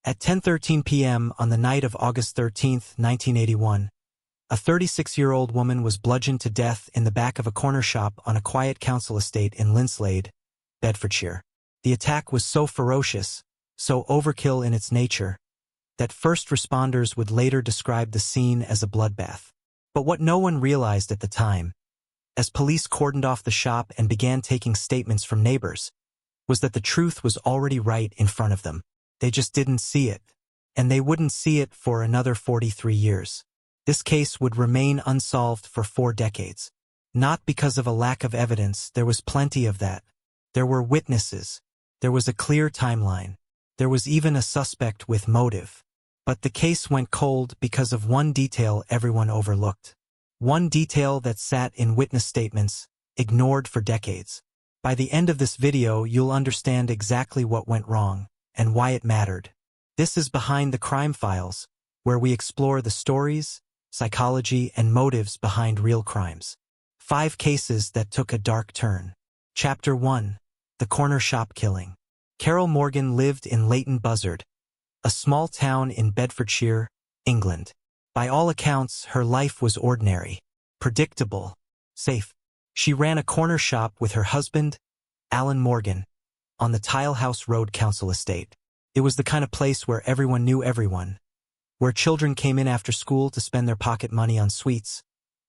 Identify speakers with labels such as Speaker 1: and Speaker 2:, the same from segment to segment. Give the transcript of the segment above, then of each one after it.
Speaker 1: At 10:13 p.m. on the night of August 13, 1981, a 36-year-old woman was bludgeoned to death in the back of a corner shop on a quiet council estate in Linslade, Bedfordshire. The attack was so ferocious, so overkill in its nature, that first responders would later describe the scene as a bloodbath. But what no one realized at the time, as police cordoned off the shop and began taking statements from neighbors, was that the truth was already right in front of them. They just didn't see it, and they wouldn't see it for another 43 years. This case would remain unsolved for 4 decades. Not because of a lack of evidence, there was plenty of that. There were witnesses. There was a clear timeline. There was even a suspect with motive. But the case went cold because of one detail everyone overlooked. One detail that sat in witness statements, ignored for decades. By the end of this video, you'll understand exactly what went wrong, and why it mattered. This is Behind the Crime Files, where we explore the stories, psychology, and motives behind real crimes. 5 cases that took a dark turn. Chapter 1. The Corner Shop Killing. Carol Morgan lived in Leighton Buzzard, a small town in Bedfordshire, England. By all accounts, her life was ordinary, predictable, safe. She ran a corner shop with her husband, Alan Morgan, on the Tilehouse Road Council Estate. It was the kind of place where everyone knew everyone, where children came in after school to spend their pocket money on sweets,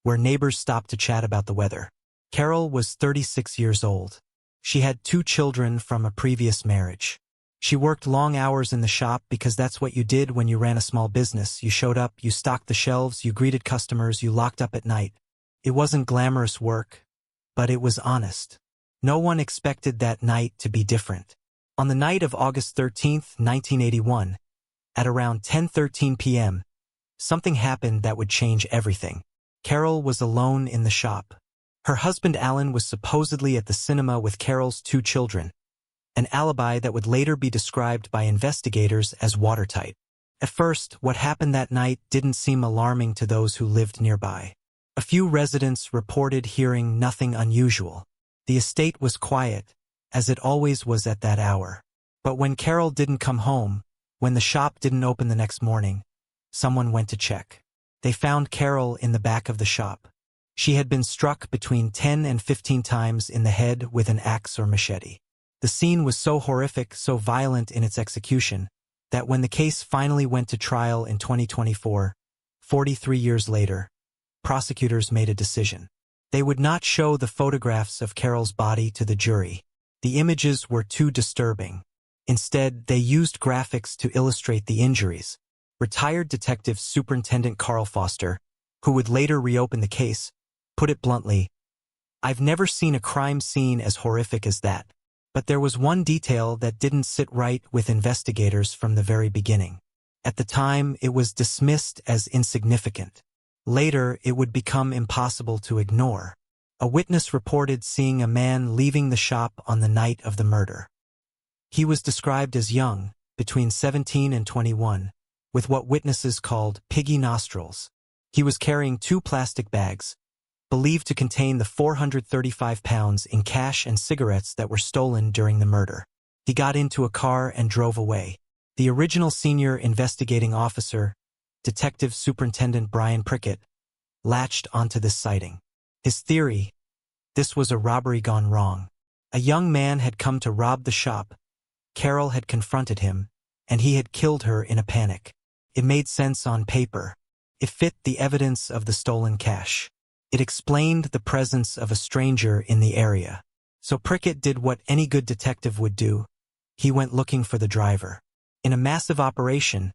Speaker 1: where neighbors stopped to chat about the weather. Carol was 36 years old. She had 2 children from a previous marriage. She worked long hours in the shop because that's what you did when you ran a small business. You showed up, you stocked the shelves, you greeted customers, you locked up at night. It wasn't glamorous work, but it was honest. No one expected that night to be different. On the night of August 13, 1981, at around 10:13 p.m., something happened that would change everything. Carol was alone in the shop. Her husband Alan was supposedly at the cinema with Carol's 2 children, an alibi that would later be described by investigators as watertight. At first, what happened that night didn't seem alarming to those who lived nearby. A few residents reported hearing nothing unusual. The estate was quiet, as it always was at that hour. But when Carol didn't come home, when the shop didn't open the next morning, someone went to check. They found Carol in the back of the shop. She had been struck between 10 and 15 times in the head with an axe or machete. The scene was so horrific, so violent in its execution, that when the case finally went to trial in 2024, 43 years later, prosecutors made a decision. They would not show the photographs of Carol's body to the jury. The images were too disturbing. Instead, they used graphics to illustrate the injuries. Retired Detective Superintendent Carl Foster, who would later reopen the case, put it bluntly, "I've never seen a crime scene as horrific as that." But there was one detail that didn't sit right with investigators from the very beginning. At the time, it was dismissed as insignificant. Later, it would become impossible to ignore. A witness reported seeing a man leaving the shop on the night of the murder. He was described as young, between 17 and 21, with what witnesses called piggy nostrils. He was carrying 2 plastic bags, believed to contain the 435 pounds in cash and cigarettes that were stolen during the murder. He got into a car and drove away. The original senior investigating officer, Detective Superintendent Brian Prickett, latched onto this sighting. His theory: this was a robbery gone wrong. A young man had come to rob the shop, Carol had confronted him, and he had killed her in a panic. It made sense on paper. It fit the evidence of the stolen cash. It explained the presence of a stranger in the area. So Prickett did what any good detective would do. He went looking for the driver. In a massive operation,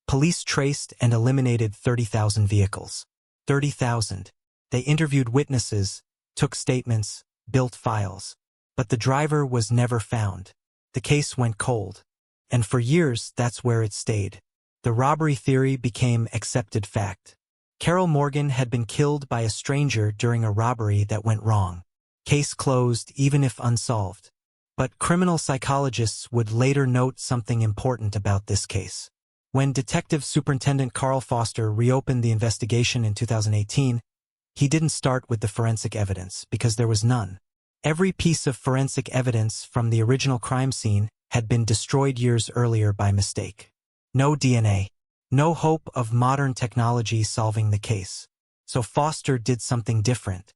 Speaker 1: police traced and eliminated 30,000 vehicles. 30,000. They interviewed witnesses, took statements, built files. But the driver was never found. The case went cold. And for years, that's where it stayed. The robbery theory became accepted fact. Carol Morgan had been killed by a stranger during a robbery that went wrong. Case closed even if unsolved. But criminal psychologists would later note something important about this case. When Detective Superintendent Carl Foster reopened the investigation in 2018, he didn't start with the forensic evidence because there was none. Every piece of forensic evidence from the original crime scene had been destroyed years earlier by mistake. No DNA. No hope of modern technology solving the case. So Foster did something different.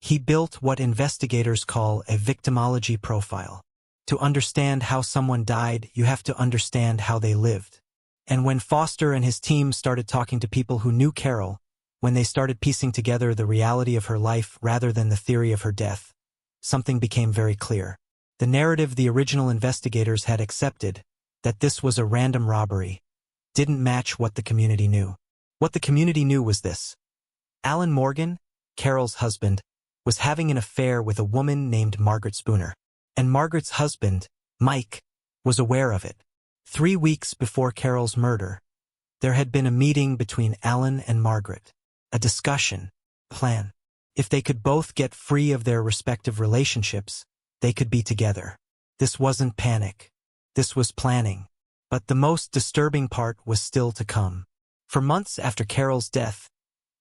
Speaker 1: He built what investigators call a victimology profile. To understand how someone died, you have to understand how they lived. And when Foster and his team started talking to people who knew Carol, when they started piecing together the reality of her life rather than the theory of her death, something became very clear. The narrative the original investigators had accepted, that this was a random robbery, didn't match what the community knew. What the community knew was this. Alan Morgan, Carol's husband, was having an affair with a woman named Margaret Spooner. And Margaret's husband, Mike, was aware of it. 3 weeks before Carol's murder, there had been a meeting between Alan and Margaret. A discussion, plan. If they could both get free of their respective relationships, they could be together. This wasn't panic. This was planning. But the most disturbing part was still to come. For months after Carol's death,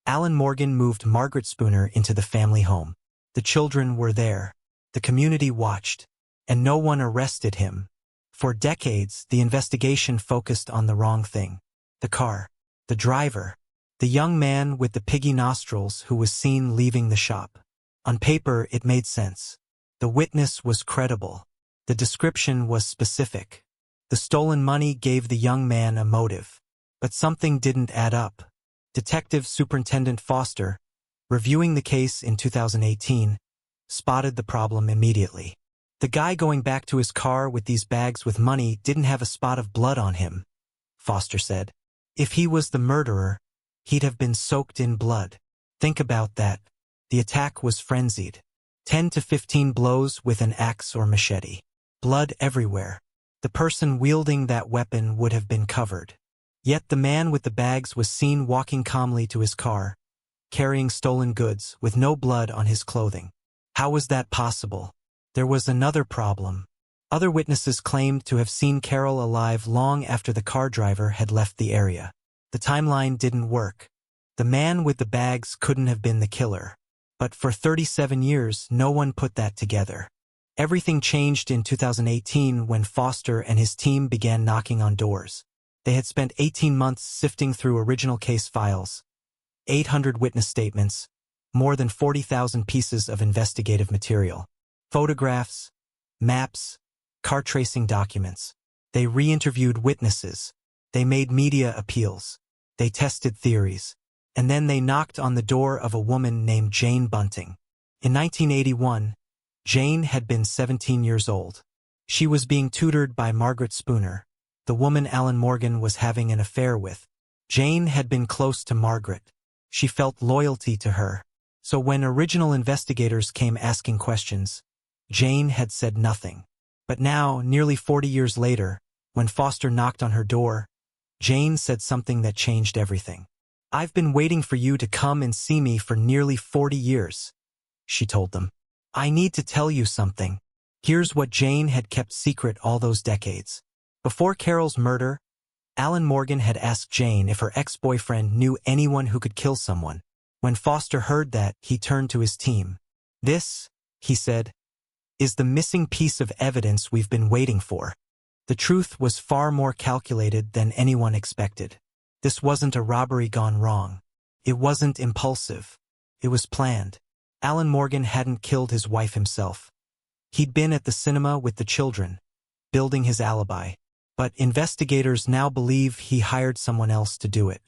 Speaker 1: Alan Morgan moved Margaret Spooner into the family home. The children were there. The community watched. And no one arrested him. For decades, the investigation focused on the wrong thing. The car. The driver. The young man with the piggy nostrils who was seen leaving the shop. On paper, it made sense. The witness was credible. The description was specific. The stolen money gave the young man a motive. But something didn't add up. Detective Superintendent Foster, reviewing the case in 2018, spotted the problem immediately. The guy going back to his car with these bags with money didn't have a spot of blood on him, Foster said. If he was the murderer, he'd have been soaked in blood. Think about that. The attack was frenzied. 10 to 15 blows with an axe or machete. Blood everywhere. The person wielding that weapon would have been covered. Yet the man with the bags was seen walking calmly to his car, carrying stolen goods with no blood on his clothing. How was that possible? There was another problem. Other witnesses claimed to have seen Carol alive long after the car driver had left the area. The timeline didn't work. The man with the bags couldn't have been the killer. But for 37 years, no one put that together. Everything changed in 2018 when Foster and his team began knocking on doors. They had spent 18 months sifting through original case files, 800 witness statements, more than 40,000 pieces of investigative material, photographs, maps, car tracing documents. They re-interviewed witnesses. They made media appeals. They tested theories. And then they knocked on the door of a woman named Jane Bunting. In 1981, Jane had been 17 years old. She was being tutored by Margaret Spooner, the woman Alan Morgan was having an affair with. Jane had been close to Margaret. She felt loyalty to her. So when original investigators came asking questions, Jane had said nothing. But now, nearly 40 years later, when Foster knocked on her door, Jane said something that changed everything. "I've been waiting for you to come and see me for nearly 40 years, she told them. "I need to tell you something." Here's what Jane had kept secret all those decades. Before Carol's murder, Alan Morgan had asked Jane if her ex-boyfriend knew anyone who could kill someone. When Foster heard that, he turned to his team. "This," he said, "is the missing piece of evidence we've been waiting for." The truth was far more calculated than anyone expected. This wasn't a robbery gone wrong. It wasn't impulsive. It was planned. Alan Morgan hadn't killed his wife himself. He'd been at the cinema with the children, building his alibi. But investigators now believe he hired someone else to do it.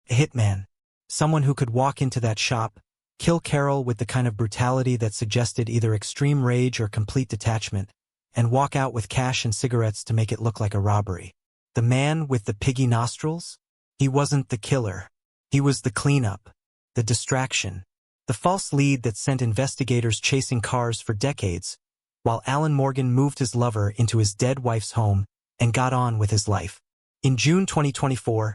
Speaker 1: A hitman. Someone who could walk into that shop, kill Carol with the kind of brutality that suggested either extreme rage or complete detachment, and walk out with cash and cigarettes to make it look like a robbery. The man with the piggy nostrils? He wasn't the killer. He was the cleanup, the distraction, the false lead that sent investigators chasing cars for decades, while Alan Morgan moved his lover into his dead wife's home and got on with his life. In June 2024,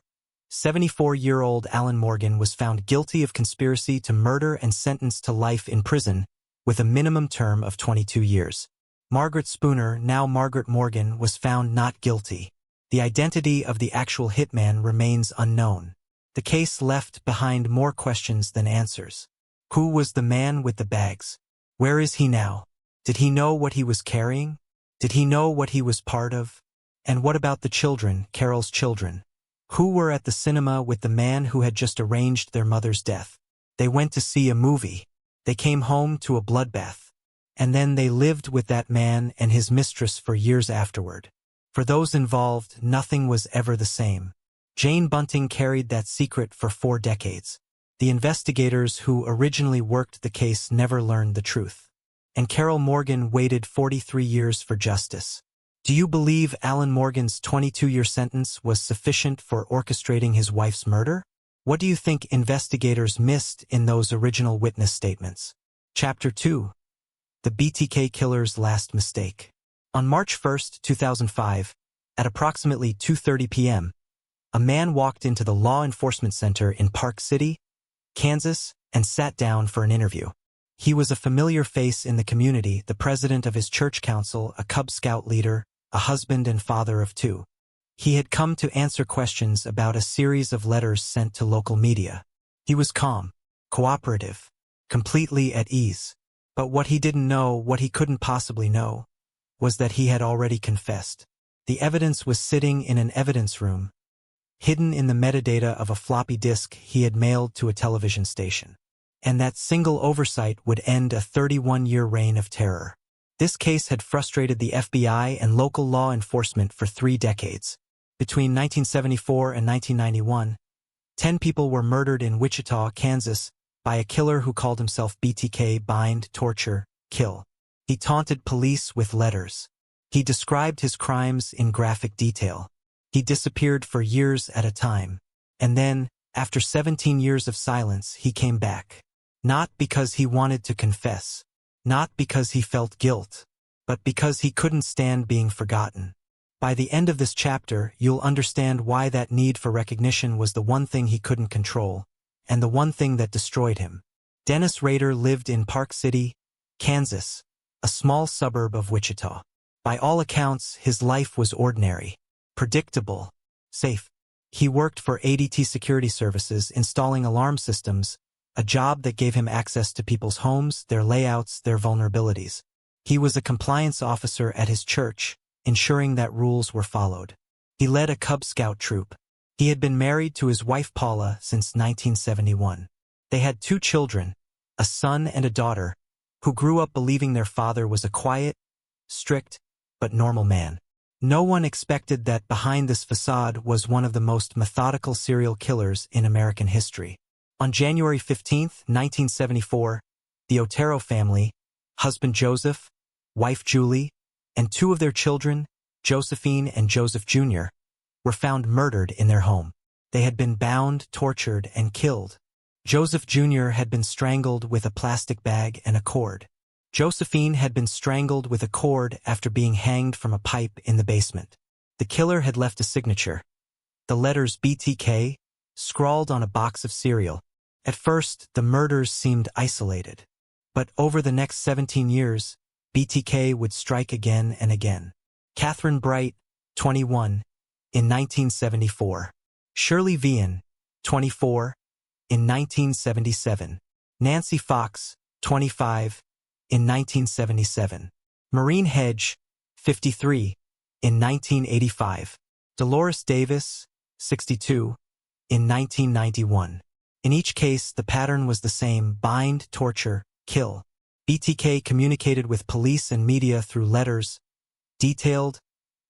Speaker 1: 74-year-old Alan Morgan was found guilty of conspiracy to murder and sentenced to life in prison with a minimum term of 22 years. Margaret Spooner, now Margaret Morgan, was found not guilty. The identity of the actual hitman remains unknown. The case left behind more questions than answers. Who was the man with the bags? Where is he now? Did he know what he was carrying? Did he know what he was part of? And what about the children, Carol's children? Who were at the cinema with the man who had just arranged their mother's death? They went to see a movie. They came home to a bloodbath. And then they lived with that man and his mistress for years afterward. For those involved, nothing was ever the same. Jane Bunting carried that secret for 4 decades. The investigators who originally worked the case never learned the truth. And Carol Morgan waited 43 years for justice. Do you believe Alan Morgan's 22-year sentence was sufficient for orchestrating his wife's murder? What do you think investigators missed in those original witness statements? Chapter 2. The BTK Killer's Last Mistake. On March 1, 2005, at approximately 2:30 p.m., a man walked into the Law Enforcement Center in Park City, Kansas, and sat down for an interview. He was a familiar face in the community, the president of his church council, a Cub Scout leader, a husband and father of 2. He had come to answer questions about a series of letters sent to local media. He was calm, cooperative, completely at ease. But what he didn't know, what he couldn't possibly know, was that he had already confessed. The evidence was sitting in an evidence room, hidden in the metadata of a floppy disk he had mailed to a television station. And that single oversight would end a 31-year reign of terror. This case had frustrated the FBI and local law enforcement for 3 decades. Between 1974 and 1991, 10 people were murdered in Wichita, Kansas, by a killer who called himself BTK, bind, torture, kill. He taunted police with letters. He described his crimes in graphic detail. He disappeared for years at a time. And then, after 17 years of silence, he came back. Not because he wanted to confess. Not because he felt guilt. But because he couldn't stand being forgotten. By the end of this chapter, you'll understand why that need for recognition was the one thing he couldn't control, and the one thing that destroyed him. Dennis Rader lived in Park City, Kansas, a small suburb of Wichita. By all accounts, his life was ordinary, predictable, safe. He worked for ADT Security Services installing alarm systems, a job that gave him access to people's homes, their layouts, their vulnerabilities. He was a compliance officer at his church, ensuring that rules were followed. He led a Cub Scout troop. He had been married to his wife Paula since 1971. They had 2 children, a son and a daughter, who grew up believing their father was a quiet, strict, but normal man. No one expected that behind this facade was one of the most methodical serial killers in American history. On January 15, 1974, the Otero family, husband Joseph, wife Julie, and 2 of their children, Josephine and Joseph Jr., were found murdered in their home. They had been bound, tortured, and killed. Joseph Jr. had been strangled with a plastic bag and a cord. Josephine had been strangled with a cord after being hanged from a pipe in the basement. The killer had left a signature, the letters BTK, scrawled on a box of cereal. At first, the murders seemed isolated. But over the next 17 years, BTK would strike again and again. Catherine Bright, 21, in 1974. Shirley Vian, 24, in 1977. Nancy Fox, 25, in 1977. Maureen Hedge, 53, in 1985. Dolores Davis, 62, in 1991. In each case, the pattern was the same: bind, torture, kill. BTK communicated with police and media through letters, detailed,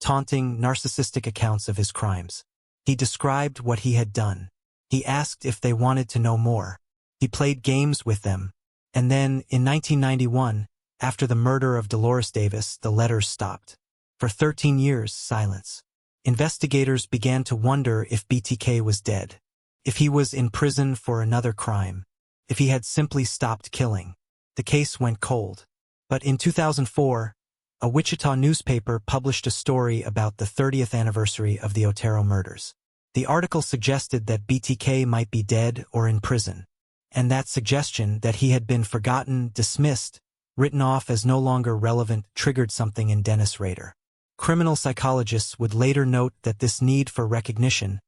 Speaker 1: taunting, narcissistic accounts of his crimes. He described what he had done. He asked if they wanted to know more. He played games with them. And then, in 1991, after the murder of Dolores Davis, the letters stopped. For 13 years, silence. Investigators began to wonder if BTK was dead, if he was in prison for another crime, if he had simply stopped killing. The case went cold. But in 2004, a Wichita newspaper published a story about the 30th anniversary of the Otero murders. The article suggested that BTK might be dead or in prison. And that suggestion, that he had been forgotten, dismissed, written off as no longer relevant, triggered something in Dennis Rader. Criminal psychologists would later note that this need for recognition,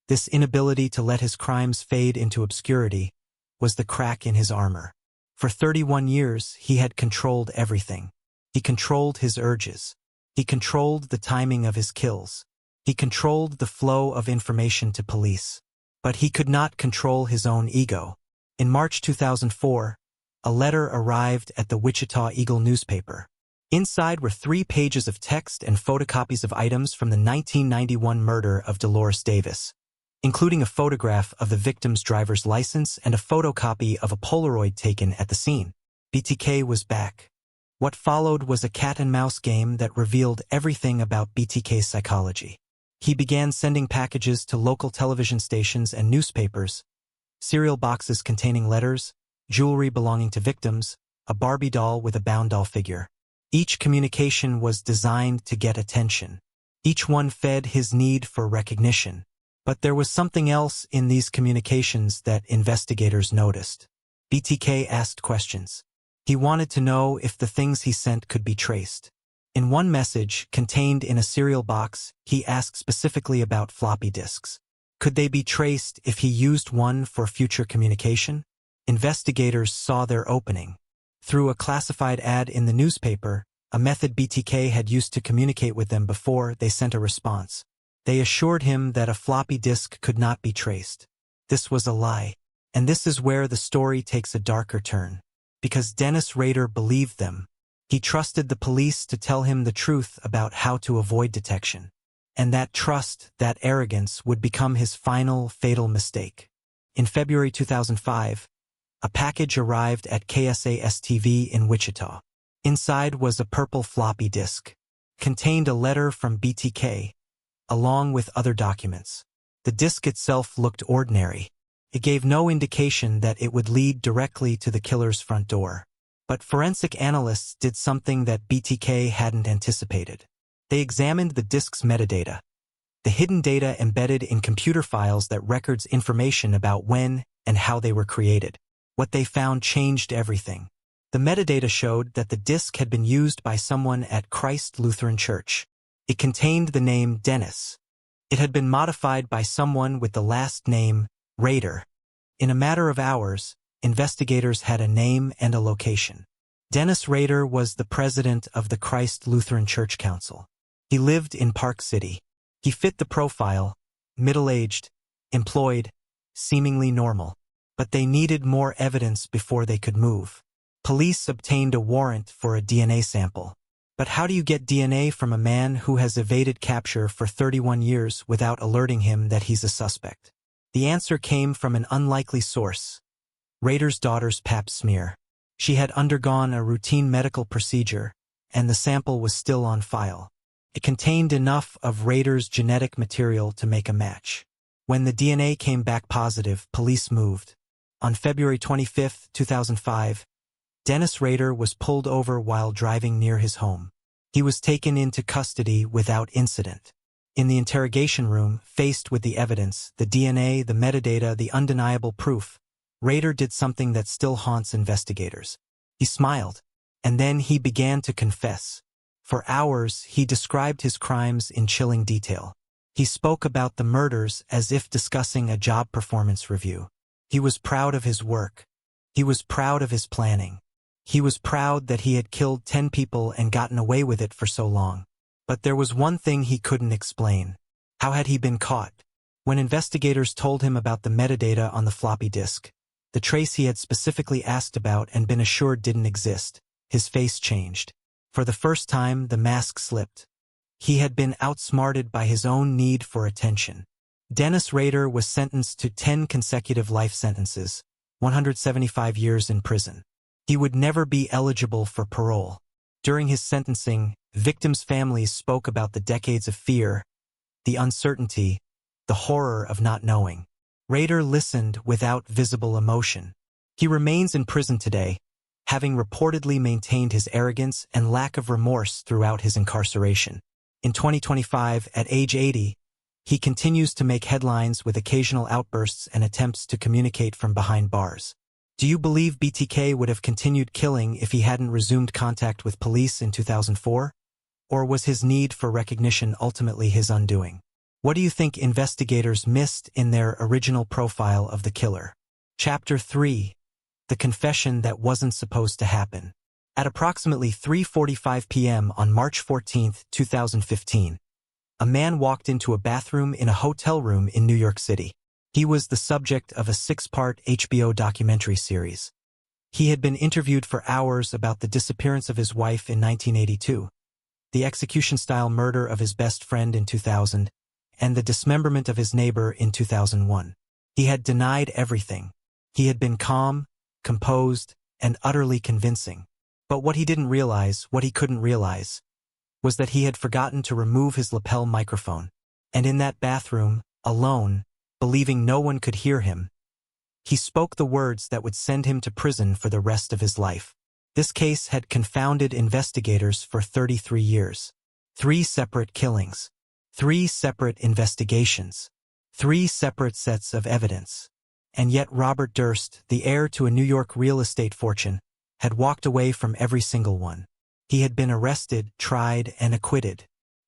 Speaker 1: this inability to let his crimes fade into obscurity, was the crack in his armor. For 31 years, he had controlled everything. He controlled his urges. He controlled the timing of his kills. He controlled the flow of information to police. But he could not control his own ego. In March 2004, a letter arrived at the Wichita Eagle newspaper. Inside were 3 pages of text and photocopies of items from the 1991 murder of Dolores Davis, including a photograph of the victim's driver's license and a photocopy of a Polaroid taken at the scene. BTK was back. What followed was a cat-and-mouse game that revealed everything about BTK's psychology. He began sending packages to local television stations and newspapers, cereal boxes containing letters, jewelry belonging to victims, a Barbie doll with a bound doll figure. Each communication was designed to get attention. Each one fed his need for recognition. But there was something else in these communications that investigators noticed. BTK asked questions. He wanted to know if the things he sent could be traced. In one message, contained in a cereal box, he asked specifically about floppy disks. Could they be traced if he used one for future communication? Investigators saw their opening. Through a classified ad in the newspaper, a method BTK had used to communicate with them before they sent a response. They assured him that a floppy disk could not be traced. This was a lie. And this is where the story takes a darker turn. Because Dennis Rader believed them. He trusted the police to tell him the truth about how to avoid detection. And that trust, that arrogance, would become his final, fatal mistake. In February 2005, a package arrived at KSAS-TV in Wichita. Inside was a purple floppy disk. Contained a letter from BTK, along with other documents. The disk itself looked ordinary. It gave no indication that it would lead directly to the killer's front door. But forensic analysts did something that BTK hadn't anticipated. They examined the disk's metadata, the hidden data embedded in computer files that records information about when and how they were created. What they found changed everything. The metadata showed that the disk had been used by someone at Christ Lutheran Church. It contained the name Dennis. It had been modified by someone with the last name Rader. In a matter of hours, investigators had a name and a location. Dennis Rader was the president of the Christ Lutheran Church Council. He lived in Park City. He fit the profile, middle-aged, employed, seemingly normal. But they needed more evidence before they could move. Police obtained a warrant for a DNA sample. But how do you get DNA from a man who has evaded capture for 31 years without alerting him that he's a suspect? The answer came from an unlikely source. Rader's daughter's pap smear. She had undergone a routine medical procedure, and the sample was still on file. It contained enough of Rader's genetic material to make a match. When the DNA came back positive, police moved. On February 25, 2005, Dennis Rader was pulled over while driving near his home. He was taken into custody without incident. In the interrogation room, faced with the evidence, the DNA, the metadata, the undeniable proof, Rader did something that still haunts investigators. He smiled, and then he began to confess. For hours, he described his crimes in chilling detail. He spoke about the murders as if discussing a job performance review. He was proud of his work. He was proud of his planning. He was proud that he had killed 10 people and gotten away with it for so long. But there was one thing he couldn't explain. How had he been caught? When investigators told him about the metadata on the floppy disk, the trace he had specifically asked about and been assured didn't exist, his face changed. For the first time, the mask slipped. He had been outsmarted by his own need for attention. Dennis Rader was sentenced to 10 consecutive life sentences, 175 years in prison. He would never be eligible for parole. During his sentencing, victims' families spoke about the decades of fear, the uncertainty, the horror of not knowing. Rader listened without visible emotion. He remains in prison today, having reportedly maintained his arrogance and lack of remorse throughout his incarceration. In 2025, at age 80, he continues to make headlines with occasional outbursts and attempts to communicate from behind bars. Do you believe BTK would have continued killing if he hadn't resumed contact with police in 2004? Or was his need for recognition ultimately his undoing? What do you think investigators missed in their original profile of the killer? Chapter 3. The confession that wasn't supposed to happen. At approximately 3:45 p.m. on March 14, 2015, A man walked into a bathroom in a hotel room in New York City. He was the subject of a 6-part HBO documentary series. He had been interviewed for hours about the disappearance of his wife in 1982, the execution-style murder of his best friend in 2000, and the dismemberment of his neighbor in 2001. He had denied everything. He had been calm, composed, and utterly convincing. But what he didn't realize, what he couldn't realize, was that he had forgotten to remove his lapel microphone. And in that bathroom, alone, believing no one could hear him, he spoke the words that would send him to prison for the rest of his life. This case had confounded investigators for 33 years. 3 separate killings. 3 separate investigations. 3 separate sets of evidence. And yet Robert Durst, the heir to a New York real estate fortune, had walked away from every single one. He had been arrested, tried, and acquitted.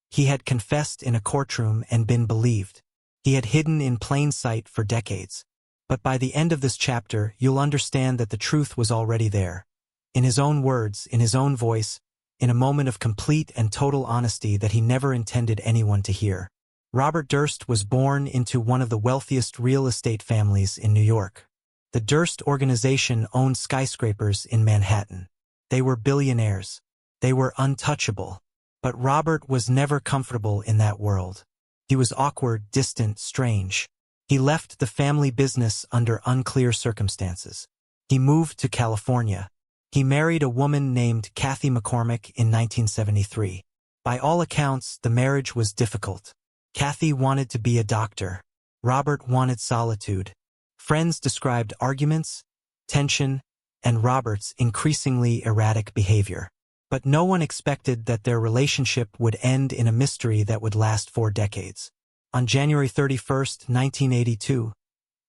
Speaker 1: He had confessed in a courtroom and been believed. He had hidden in plain sight for decades. But by the end of this chapter, you'll understand that the truth was already there. In his own words, in his own voice, in a moment of complete and total honesty that he never intended anyone to hear. Robert Durst was born into one of the wealthiest real estate families in New York. The Durst organization owned skyscrapers in Manhattan. They were billionaires. They were untouchable. But Robert was never comfortable in that world. He was awkward, distant, strange. He left the family business under unclear circumstances. He moved to California. He married a woman named Kathy McCormick in 1973. By all accounts, the marriage was difficult. Kathy wanted to be a doctor. Robert wanted solitude. Friends described arguments, tension, and Robert's increasingly erratic behavior. But no one expected that their relationship would end in a mystery that would last 4 decades. On January 31, 1982,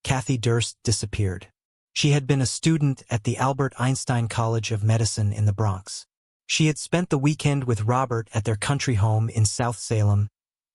Speaker 1: Kathy Durst disappeared. She had been a student at the Albert Einstein College of Medicine in the Bronx. She had spent the weekend with Robert at their country home in South Salem,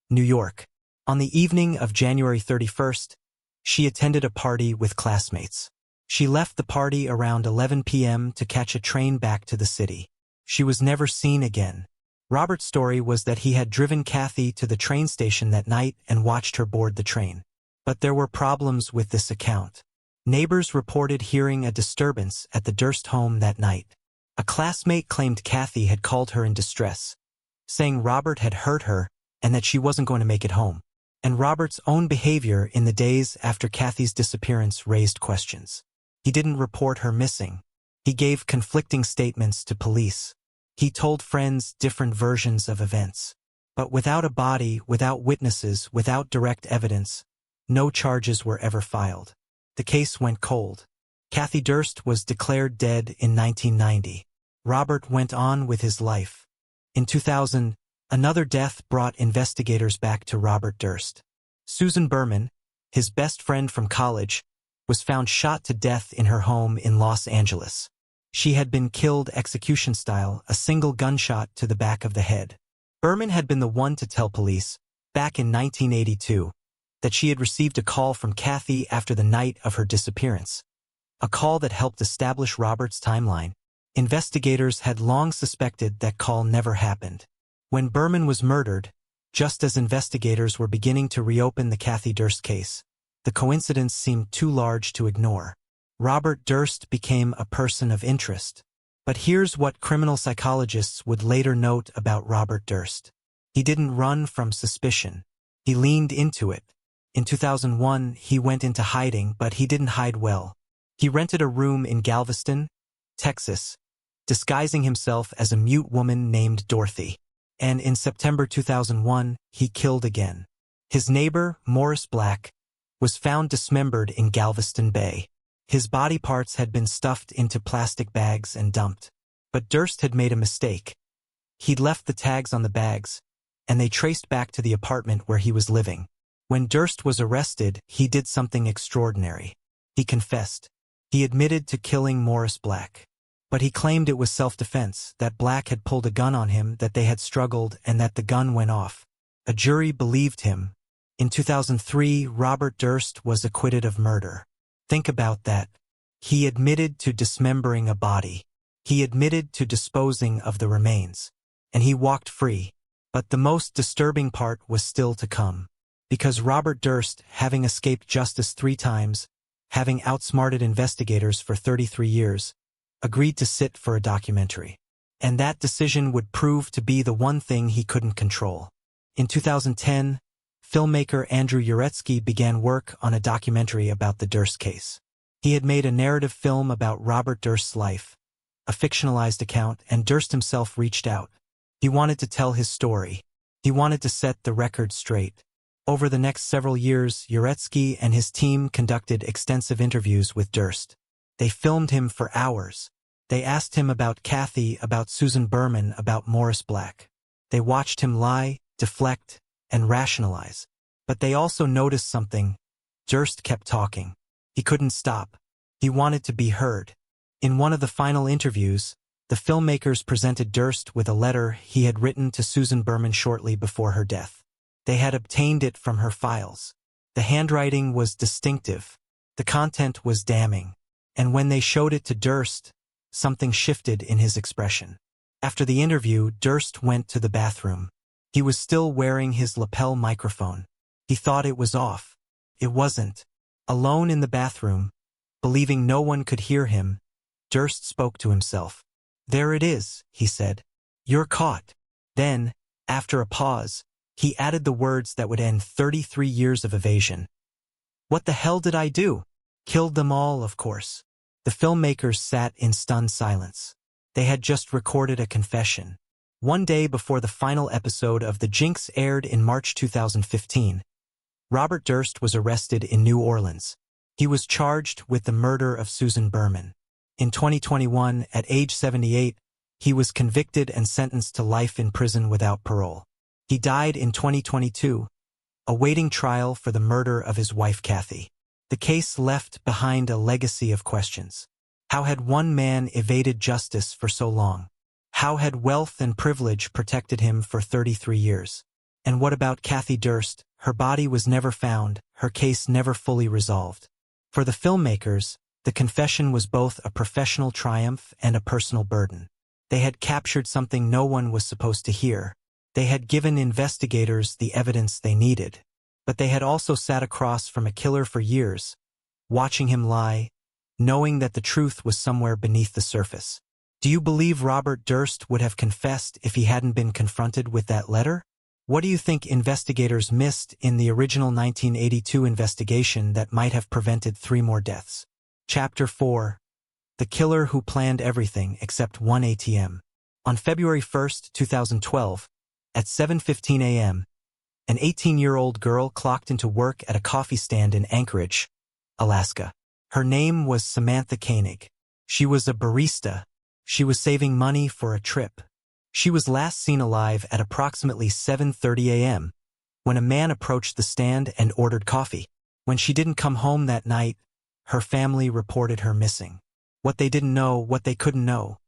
Speaker 1: New York. On the evening of January 31st, she attended a party with classmates. She left the party around 11 p.m. to catch a train back to the city. She was never seen again. Robert's story was that he had driven Kathy to the train station that night and watched her board the train. But there were problems with this account. Neighbors reported hearing a disturbance at the Durst home that night. A classmate claimed Kathy had called her in distress, saying Robert had hurt her and that she wasn't going to make it home. And Robert's own behavior in the days after Kathy's disappearance raised questions. He didn't report her missing. He gave conflicting statements to police. He told friends different versions of events. But without a body, without witnesses, without direct evidence, no charges were ever filed. The case went cold. Kathy Durst was declared dead in 1990. Robert went on with his life. In 2000, another death brought investigators back to Robert Durst. Susan Berman, his best friend from college, was found shot to death in her home in Los Angeles. She had been killed execution-style, a single gunshot to the back of the head. Berman had been the one to tell police, back in 1982, that she had received a call from Kathy after the night of her disappearance. A call that helped establish Robert's timeline. Investigators had long suspected that call never happened. When Berman was murdered, just as investigators were beginning to reopen the Kathy Durst case, the coincidence seemed too large to ignore. Robert Durst became a person of interest. But here's what criminal psychologists would later note about Robert Durst. He didn't run from suspicion. He leaned into it. In 2001, he went into hiding, but he didn't hide well. He rented a room in Galveston, Texas, disguising himself as a mute woman named Dorothy. And in September 2001, he killed again. His neighbor, Morris Black, was found dismembered in Galveston Bay. His body parts had been stuffed into plastic bags and dumped. But Durst had made a mistake. He'd left the tags on the bags, and they traced back to the apartment where he was living. When Durst was arrested, he did something extraordinary. He confessed. He admitted to killing Morris Black. But he claimed it was self-defense, that Black had pulled a gun on him, that they had struggled, and that the gun went off. A jury believed him. In 2003, Robert Durst was acquitted of murder. Think about that. He admitted to dismembering a body. He admitted to disposing of the remains. And he walked free. But the most disturbing part was still to come. Because Robert Durst, having escaped justice 3 times, having outsmarted investigators for 33 years, agreed to sit for a documentary. And that decision would prove to be the one thing he couldn't control. In 2010, filmmaker Andrew Uretsky began work on a documentary about the Durst case. He had made a narrative film about Robert Durst's life, a fictionalized account, and Durst himself reached out. He wanted to tell his story. He wanted to set the record straight. Over the next several years, Uretsky and his team conducted extensive interviews with Durst. They filmed him for hours. They asked him about Kathy, about Susan Berman, about Morris Black. They watched him lie, deflect, and rationalize. But they also noticed something. Durst kept talking. He couldn't stop. He wanted to be heard. In one of the final interviews, the filmmakers presented Durst with a letter he had written to Susan Berman shortly before her death. They had obtained it from her files. The handwriting was distinctive. The content was damning. And when they showed it to Durst, something shifted in his expression. After the interview, Durst went to the bathroom. He was still wearing his lapel microphone. He thought it was off. It wasn't. Alone in the bathroom, believing no one could hear him, Durst spoke to himself. "There it is," he said. "You're caught." Then, after a pause, he added the words that would end 33 years of evasion. "What the hell did I do? Killed them all, of course." The filmmakers sat in stunned silence. They had just recorded a confession. One day before the final episode of The Jinx aired in March 2015, Robert Durst was arrested in New Orleans. He was charged with the murder of Susan Berman. In 2021, at age 78, he was convicted and sentenced to life in prison without parole. He died in 2022, awaiting trial for the murder of his wife Kathy. The case left behind a legacy of questions. How had one man evaded justice for so long? How had wealth and privilege protected him for 33 years? And what about Kathy Durst? Her body was never found, her case never fully resolved. For the filmmakers, the confession was both a professional triumph and a personal burden. They had captured something no one was supposed to hear. They had given investigators the evidence they needed. But they had also sat across from a killer for years, watching him lie, knowing that the truth was somewhere beneath the surface. Do you believe Robert Durst would have confessed if he hadn't been confronted with that letter? What do you think investigators missed in the original 1982 investigation that might have prevented 3 more deaths? Chapter 4. The Killer Who Planned Everything Except One ATM. On February 1, 2012, at 7:15 a.m., an 18-year-old girl clocked into work at a coffee stand in Anchorage, Alaska. Her name was Samantha Koenig. She was a barista. She was saving money for a trip. She was last seen alive at approximately 7:30 a.m., when a man approached the stand and ordered coffee. When she didn't come home that night, her family reported her missing. What they didn't know, what they couldn't know,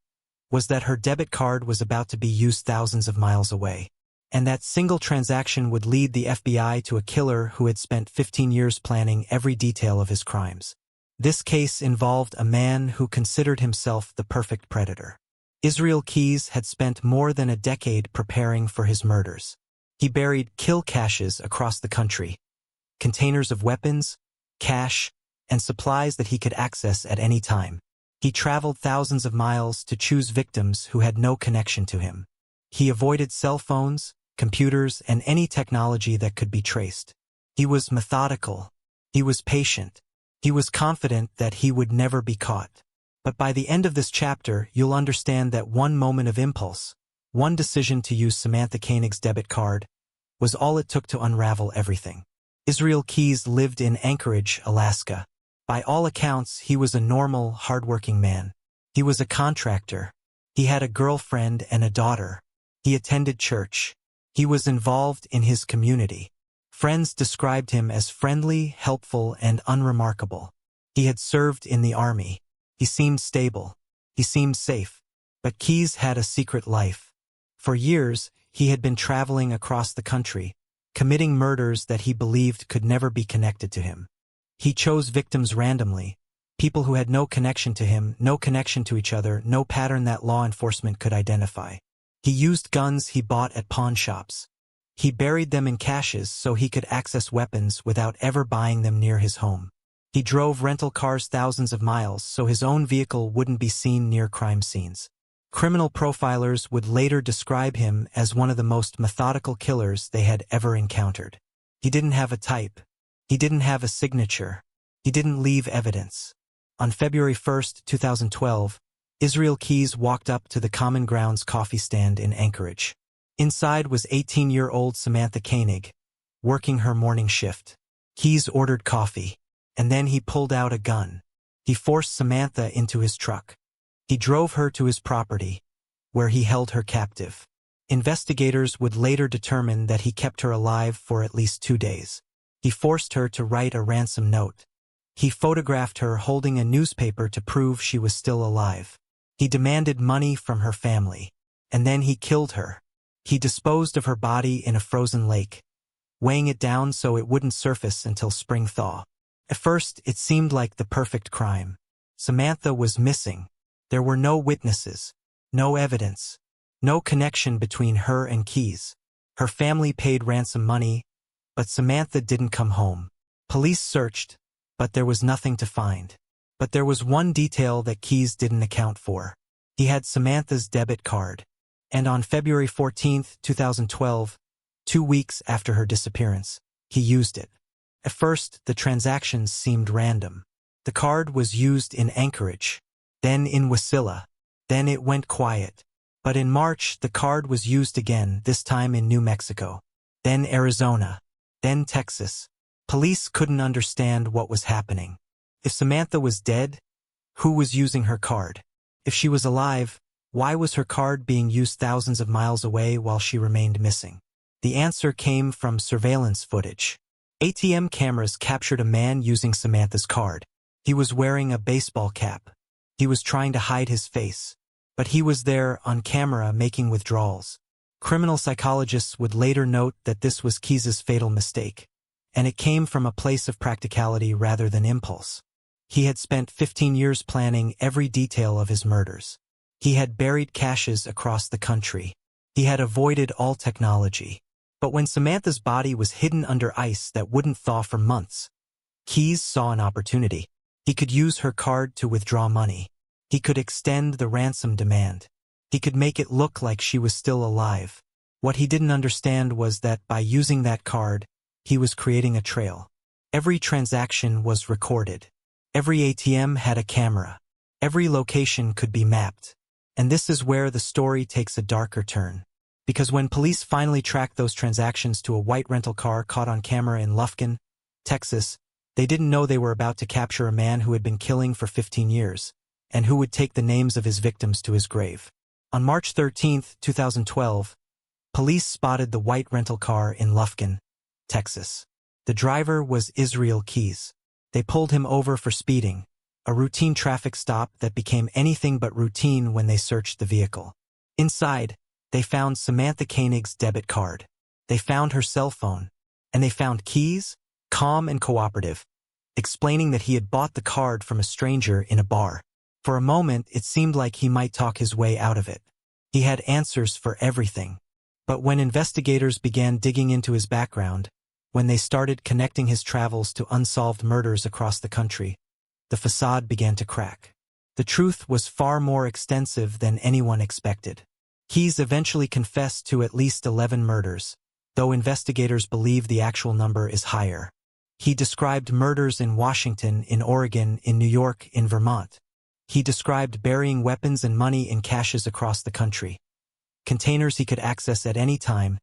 Speaker 1: was that her debit card was about to be used thousands of miles away. And that single transaction would lead the FBI to a killer who had spent 15 years planning every detail of his crimes. This case involved a man who considered himself the perfect predator. Israel Keyes had spent more than a decade preparing for his murders. He buried kill caches across the country, containers of weapons, cash, and supplies that he could access at any time. He traveled thousands of miles to choose victims who had no connection to him. He avoided cell phones, computers, and any technology that could be traced. He was methodical. He was patient. He was confident that he would never be caught. But by the end of this chapter, you'll understand that one moment of impulse, one decision to use Samantha Koenig's debit card, was all it took to unravel everything. Israel Keyes lived in Anchorage, Alaska. By all accounts, he was a normal, hardworking man. He was a contractor. He had a girlfriend and a daughter. He attended church. He was involved in his community. Friends described him as friendly, helpful, and unremarkable. He had served in the army. He seemed stable. He seemed safe. But Keyes had a secret life. For years, he had been traveling across the country, committing murders that he believed could never be connected to him. He chose victims randomly, people who had no connection to him, no connection to each other, no pattern that law enforcement could identify. He used guns he bought at pawn shops. He buried them in caches so he could access weapons without ever buying them near his home. He drove rental cars thousands of miles so his own vehicle wouldn't be seen near crime scenes. Criminal profilers would later describe him as one of the most methodical killers they had ever encountered. He didn't have a type. He didn't have a signature. He didn't leave evidence. On February 1, 2012, Israel Keyes walked up to the Common Grounds coffee stand in Anchorage. Inside was 18-year-old Samantha Koenig, working her morning shift. Keyes ordered coffee, and then he pulled out a gun. He forced Samantha into his truck. He drove her to his property, where he held her captive. Investigators would later determine that he kept her alive for at least 2 days. He forced her to write a ransom note. He photographed her holding a newspaper to prove she was still alive. He demanded money from her family. And then he killed her. He disposed of her body in a frozen lake, weighing it down so it wouldn't surface until spring thaw. At first, it seemed like the perfect crime. Samantha was missing. There were no witnesses, no evidence, no connection between her and Keyes. Her family paid ransom money, but Samantha didn't come home. Police searched, but there was nothing to find. But there was one detail that Keyes didn't account for. He had Samantha's debit card. And on February 14, 2012, 2 weeks after her disappearance, he used it. At first, the transactions seemed random. The card was used in Anchorage, then in Wasilla, then it went quiet. But in March, the card was used again, this time in New Mexico, then Arizona, then Texas. Police couldn't understand what was happening. If Samantha was dead, who was using her card? If she was alive, why was her card being used thousands of miles away while she remained missing? The answer came from surveillance footage. ATM cameras captured a man using Samantha's card. He was wearing a baseball cap. He was trying to hide his face, but he was there on camera making withdrawals. Criminal psychologists would later note that this was Keyes's fatal mistake, and it came from a place of practicality rather than impulse. He had spent 15 years planning every detail of his murders. He had buried caches across the country. He had avoided all technology. But when Samantha's body was hidden under ice that wouldn't thaw for months, Keyes saw an opportunity. He could use her card to withdraw money. He could extend the ransom demand. He could make it look like she was still alive. What he didn't understand was that by using that card, he was creating a trail. Every transaction was recorded. Every ATM had a camera. Every location could be mapped. And this is where the story takes a darker turn. Because when police finally tracked those transactions to a white rental car caught on camera in Lufkin, Texas, they didn't know they were about to capture a man who had been killing for 15 years, and who would take the names of his victims to his grave. On March 13, 2012, police spotted the white rental car in Lufkin, Texas. The driver was Israel Keyes. They pulled him over for speeding, a routine traffic stop that became anything but routine when they searched the vehicle. Inside, they found Samantha Koenig's debit card. They found her cell phone. And they found Keyes, calm and cooperative, explaining that he had bought the card from a stranger in a bar. For a moment, it seemed like he might talk his way out of it. He had answers for everything. But when investigators began digging into his background, when they started connecting his travels to unsolved murders across the country, the facade began to crack. The truth was far more extensive than anyone expected. Keyes eventually confessed to at least 11 murders, though investigators believe the actual number is higher. He described murders in Washington, in Oregon, in New York, in Vermont. He described burying weapons and money in caches across the country. Containers he could access at any time,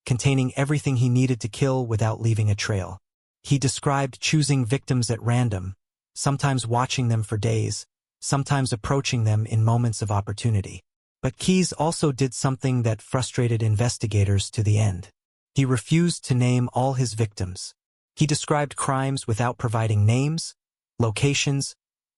Speaker 1: containing everything he needed to kill without leaving a trail. He described choosing victims at random, sometimes watching them for days, sometimes approaching them in moments of opportunity. But Keyes also did something that frustrated investigators to the end. He refused to name all his victims. He described crimes without providing names, locations,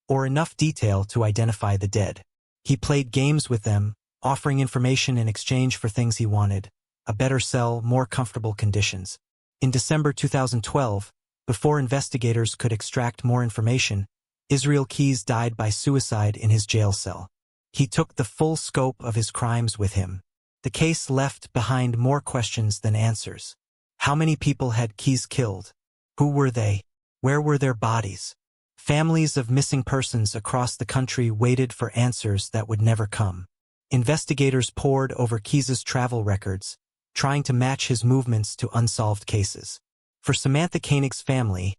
Speaker 1: or enough detail to identify the dead. He played games with them, offering information in exchange for things he wanted, a better cell, more comfortable conditions. In December 2012, before investigators could extract more information, Israel Keyes died by suicide in his jail cell. He took the full scope of his crimes with him. The case left behind more questions than answers. How many people had Keyes killed? Who were they? Where were their bodies? Families of missing persons across the country waited for answers that would never come. Investigators pored over Keyes's travel records, trying to match his movements to unsolved cases. For Samantha Koenig's family,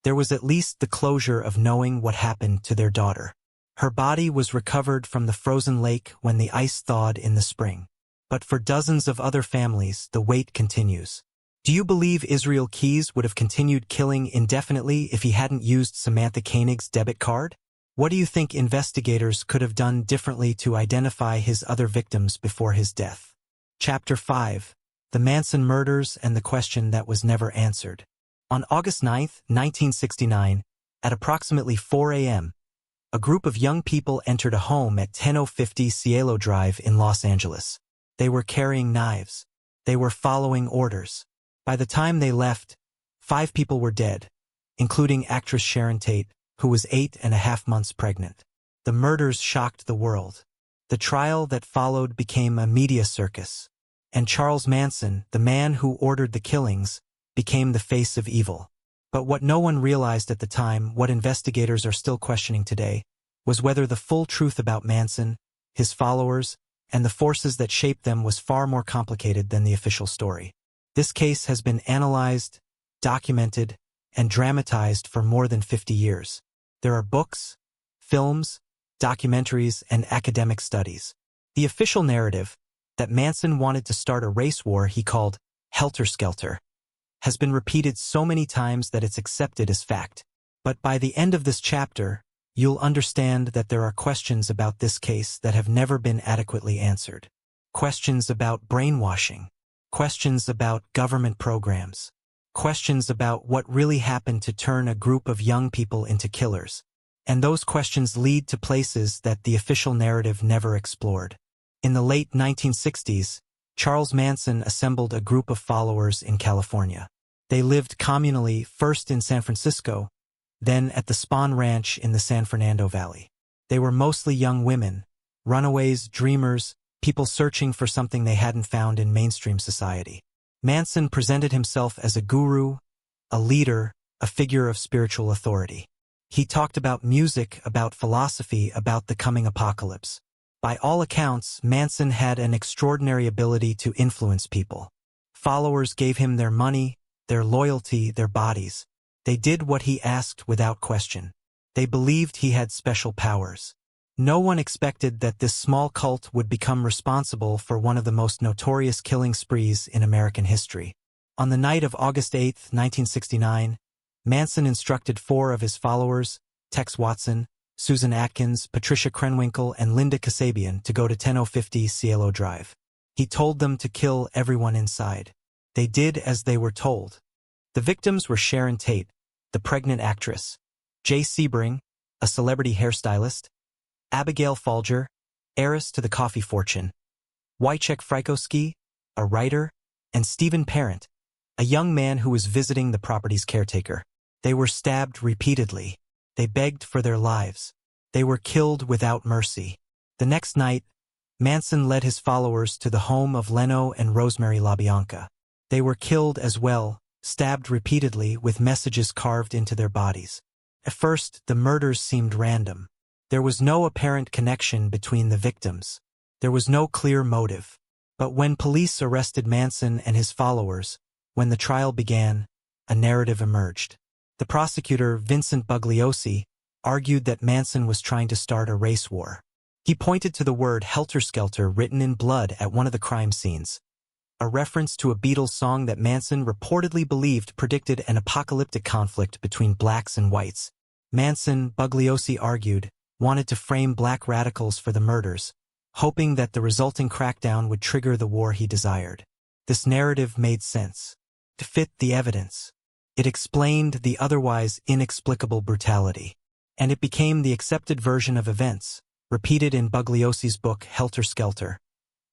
Speaker 1: there was at least the closure of knowing what happened to their daughter. Her body was recovered from the frozen lake when the ice thawed in the spring. But for dozens of other families, the wait continues. Do you believe Israel Keyes would have continued killing indefinitely if he hadn't used Samantha Koenig's debit card? What do you think investigators could have done differently to identify his other victims before his death? Chapter 5. The Manson Murders and the Question That Was Never Answered. On August 9, 1969, at approximately 4 a.m., a group of young people entered a home at 1050 Cielo Drive in Los Angeles. They were carrying knives. They were following orders. By the time they left, 5 people were dead, including actress Sharon Tate, who was 8.5 months pregnant. The murders shocked the world. The trial that followed became a media circus. And Charles Manson, the man who ordered the killings, became the face of evil. But what no one realized at the time, what investigators are still questioning today, was whether the full truth about Manson, his followers, and the forces that shaped them was far more complicated than the official story. This case has been analyzed, documented, and dramatized for more than 50 years. There are books, films, documentaries, and academic studies. The official narrative, that Manson wanted to start a race war he called helter-skelter, has been repeated so many times that it's accepted as fact. But by the end of this chapter, you'll understand that there are questions about this case that have never been adequately answered. Questions about brainwashing. Questions about government programs. Questions about what really happened to turn a group of young people into killers. And those questions lead to places that the official narrative never explored. In the late 1960s, Charles Manson assembled a group of followers in California. They lived communally, first in San Francisco, then at the Spahn Ranch in the San Fernando Valley. They were mostly young women, runaways, dreamers, people searching for something they hadn't found in mainstream society. Manson presented himself as a guru, a leader, a figure of spiritual authority. He talked about music, about philosophy, about the coming apocalypse. By all accounts, Manson had an extraordinary ability to influence people. Followers gave him their money, their loyalty, their bodies. They did what he asked without question. They believed he had special powers. No one expected that this small cult would become responsible for one of the most notorious killing sprees in American history. On the night of August 8, 1969, Manson instructed 4 of his followers, Tex Watson, Susan Atkins, Patricia Krenwinkel, and Linda Kasabian, to go to 1050 Cielo Drive. He told them to kill everyone inside. They did as they were told. The victims were Sharon Tate, the pregnant actress, Jay Sebring, a celebrity hairstylist, Abigail Folger, heiress to the coffee fortune, Wojciech Frykowski, a writer, and Stephen Parent, a young man who was visiting the property's caretaker. They were stabbed repeatedly. They begged for their lives. They were killed without mercy. The next night, Manson led his followers to the home of Leno and Rosemary LaBianca. They were killed as well, stabbed repeatedly with messages carved into their bodies. At first, the murders seemed random. There was no apparent connection between the victims. There was no clear motive. But when police arrested Manson and his followers, when the trial began, a narrative emerged. The prosecutor, Vincent Bugliosi, argued that Manson was trying to start a race war. He pointed to the word helter-skelter written in blood at one of the crime scenes, a reference to a Beatles song that Manson reportedly believed predicted an apocalyptic conflict between blacks and whites. Manson, Bugliosi argued, wanted to frame black radicals for the murders, hoping that the resulting crackdown would trigger the war he desired. This narrative made sense. To fit the evidence. It explained the otherwise inexplicable brutality. And it became the accepted version of events, repeated in Bugliosi's book Helter Skelter,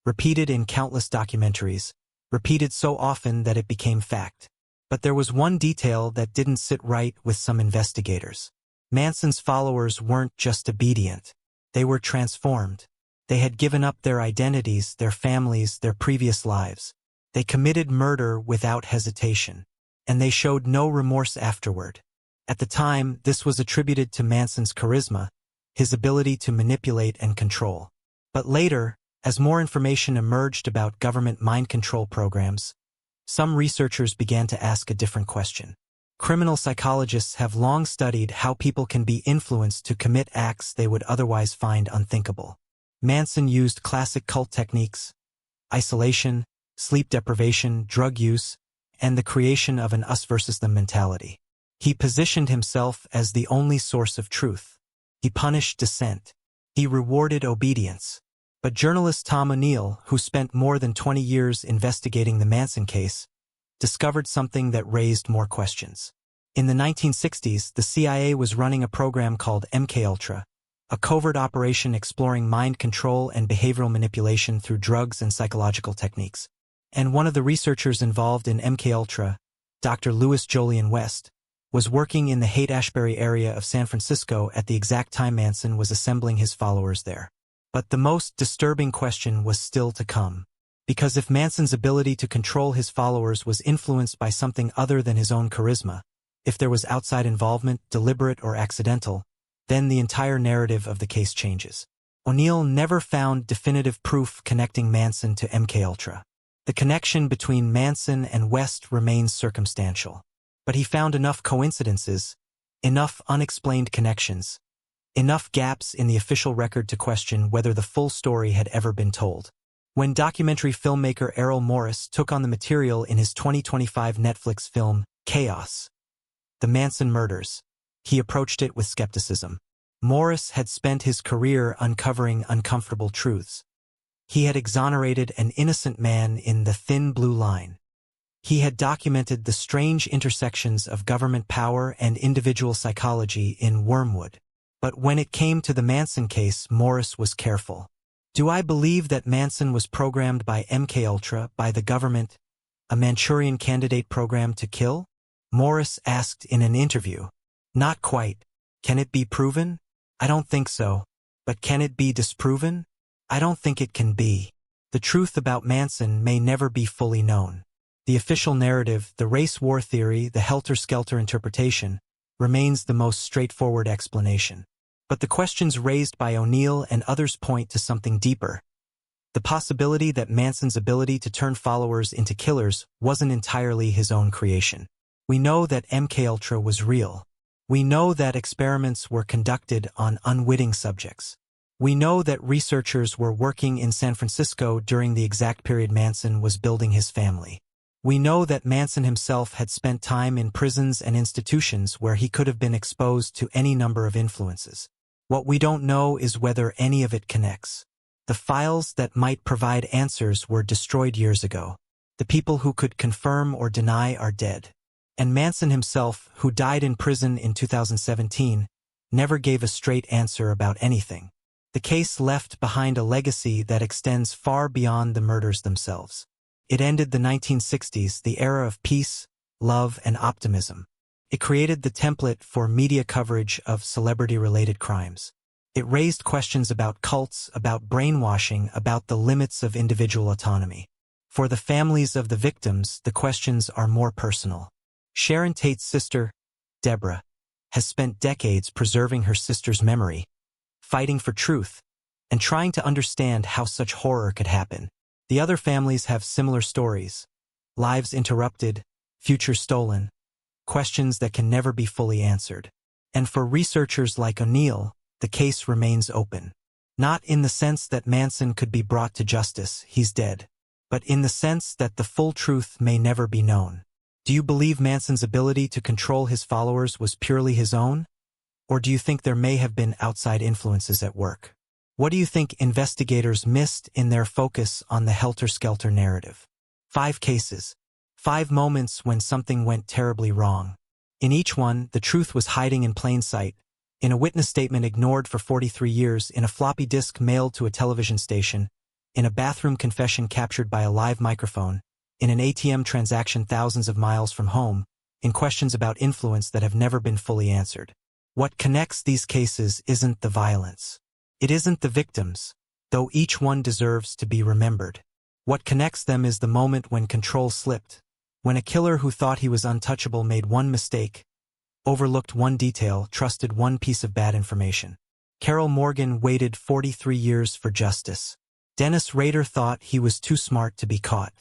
Speaker 1: repeated in countless documentaries, repeated so often that it became fact. But there was one detail that didn't sit right with some investigators. Manson's followers weren't just obedient. They were transformed. They had given up their identities, their families, their previous lives. They committed murder without hesitation. And they showed no remorse afterward. At the time, this was attributed to Manson's charisma, his ability to manipulate and control. But later, as more information emerged about government mind control programs, some researchers began to ask a different question. Criminal psychologists have long studied how people can be influenced to commit acts they would otherwise find unthinkable. Manson used classic cult techniques: isolation, sleep deprivation, drug use, and the creation of an us versus them mentality. He positioned himself as the only source of truth. He punished dissent. He rewarded obedience. But journalist Tom O'Neill, who spent more than 20 years investigating the Manson case, discovered something that raised more questions. In the 1960s, the CIA was running a program called MKUltra, a covert operation exploring mind control and behavioral manipulation through drugs and psychological techniques. And one of the researchers involved in MKUltra, Dr. Louis Jolyon West, was working in the Haight-Ashbury area of San Francisco at the exact time Manson was assembling his followers there. But the most disturbing question was still to come. Because if Manson's ability to control his followers was influenced by something other than his own charisma, if there was outside involvement, deliberate or accidental, then the entire narrative of the case changes. O'Neill never found definitive proof connecting Manson to MKUltra. The connection between Manson and West remains circumstantial. But he found enough coincidences, enough unexplained connections, enough gaps in the official record to question whether the full story had ever been told. When documentary filmmaker Errol Morris took on the material in his 2025 Netflix film, Chaos: The Manson Murders, he approached it with skepticism. Morris had spent his career uncovering uncomfortable truths. He had exonerated an innocent man in The Thin Blue Line. He had documented the strange intersections of government power and individual psychology in Wormwood. But when it came to the Manson case, Morris was careful. Do I believe that Manson was programmed by MKUltra, by the government, a Manchurian Candidate program to kill? Morris asked in an interview. Not quite. Can it be proven? I don't think so. But can it be disproven? I don't think it can be. The truth about Manson may never be fully known. The official narrative, the race war theory, the helter-skelter interpretation, remains the most straightforward explanation. But the questions raised by O'Neill and others point to something deeper. The possibility that Manson's ability to turn followers into killers wasn't entirely his own creation. We know that MKUltra was real. We know that experiments were conducted on unwitting subjects. We know that researchers were working in San Francisco during the exact period Manson was building his family. We know that Manson himself had spent time in prisons and institutions where he could have been exposed to any number of influences. What we don't know is whether any of it connects. The files that might provide answers were destroyed years ago. The people who could confirm or deny are dead. And Manson himself, who died in prison in 2017, never gave a straight answer about anything. The case left behind a legacy that extends far beyond the murders themselves. It ended the 1960s, the era of peace, love, and optimism. It created the template for media coverage of celebrity-related crimes. It raised questions about cults, about brainwashing, about the limits of individual autonomy. For the families of the victims, the questions are more personal. Sharon Tate's sister, Deborah, has spent decades preserving her sister's memory, fighting for truth, and trying to understand how such horror could happen. The other families have similar stories: lives interrupted, futures stolen, questions that can never be fully answered. And for researchers like O'Neill, the case remains open. Not in the sense that Manson could be brought to justice, he's dead, but in the sense that the full truth may never be known. Do you believe Manson's ability to control his followers was purely his own? Or do you think there may have been outside influences at work? What do you think investigators missed in their focus on the helter-skelter narrative? 5 cases. 5 moments when something went terribly wrong. In each one, the truth was hiding in plain sight, in a witness statement ignored for 43 years, in a floppy disk mailed to a television station, in a bathroom confession captured by a live microphone, in an ATM transaction thousands of miles from home, in questions about influence that have never been fully answered. What connects these cases isn't the violence. It isn't the victims. though each one deserves to be remembered. What connects them is the moment when control slipped, when a killer who thought he was untouchable made one mistake, overlooked one detail, trusted one piece of bad information. Carol Morgan waited 43 years for justice. Dennis Rader thought he was too smart to be caught.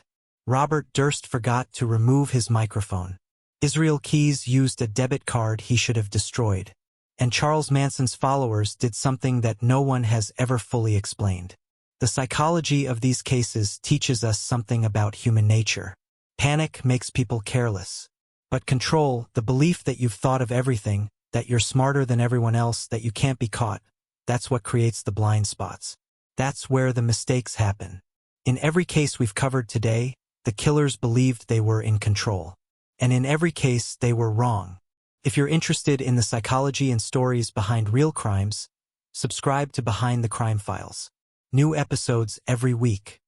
Speaker 1: Robert Durst forgot to remove his microphone. Israel Keyes used a debit card he should have destroyed. And Charles Manson's followers did something that no one has ever fully explained. The psychology of these cases teaches us something about human nature. Panic makes people careless. But control, the belief that you've thought of everything, that you're smarter than everyone else, that you can't be caught, that's what creates the blind spots. That's where the mistakes happen. In every case we've covered today, the killers believed they were in control. And in every case, they were wrong. If you're interested in the psychology and stories behind real crimes, subscribe to Behind the Crime Files. New episodes every week.